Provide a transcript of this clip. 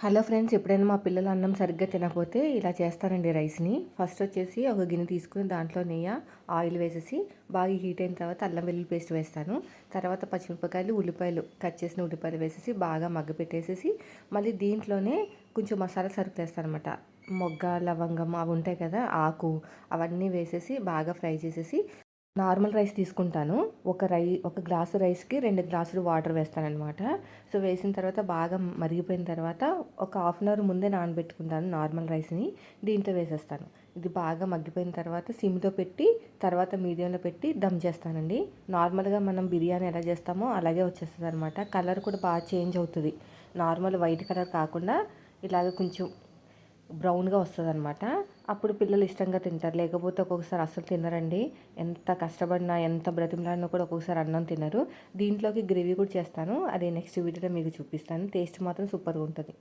Hello friends, ఎప్పుడైనా మా పిల్లలు అన్నం సరిగ్గా తినకపోతే ఇలా చేస్తానండి రైస్ని. ఫస్ట్ వచ్చేసి ఒక గిన్నె తీసుకుని దాంట్లో నెయ్యి, ఆయిల్ వేసేసి బాగా హీట్ అయిన తర్వాత అల్లం వెల్లుల్లి పేస్ట్ వేస్తాను. తర్వాత పచ్చిమిరపకాయలు, ఉల్లిపాయలు కట్ చేసిన ఉల్లిపాయలు వేసేసి బాగా మగ్గపెట్టేసేసి మళ్ళీ దీంట్లోనే కొంచెం మసాలా సరుకులు వేస్తాను అనమాట. మొగ్గ, లవంగం అవి ఉంటాయి కదా, ఆకు, అవన్నీ వేసేసి బాగా ఫ్రై చేసేసి నార్మల్ రైస్ తీసుకుంటాను. ఒక గ్లాసు రైస్కి 2 గ్లాసులు వాటర్ వేస్తాననమాట. సో వేసిన తర్వాత బాగా మరిగిపోయిన తర్వాత ఒక హాఫ్ అన్ అవర్ ముందే నానబెట్టుకుంటాను నార్మల్ రైస్ని. దీంట్లో వేసేస్తాను. ఇది బాగా మగ్గిపోయిన తర్వాత సిమ్లో పెట్టి తర్వాత మీడియంలో పెట్టి దమ్ చేస్తానండి. నార్మల్గా మనం బిర్యానీ ఎలా చేస్తామో అలాగే వచ్చేస్తుంది అనమాట. కలర్ కూడా బాగా చేంజ్ అవుతుంది. నార్మల్ వైట్ కలర్ కాకుండా ఇలాగ కొంచెం బ్రౌన్గా వస్తుంది అనమాట. అప్పుడు పిల్లలు ఇష్టంగా తింటారు. లేకపోతే ఒక్కొక్కసారి అస్సలు తినరండి. ఎంత కష్టపడినా ఎంత బ్రతిమలాడినా కూడా ఒక్కొక్కసారి అన్నం తినరు. దీంట్లోకి గ్రేవీ కూడా చేస్తాను. అది నెక్స్ట్ వీడియోలో మీకు చూపిస్తాను. టేస్ట్ మాత్రం సూపర్గా ఉంటుంది.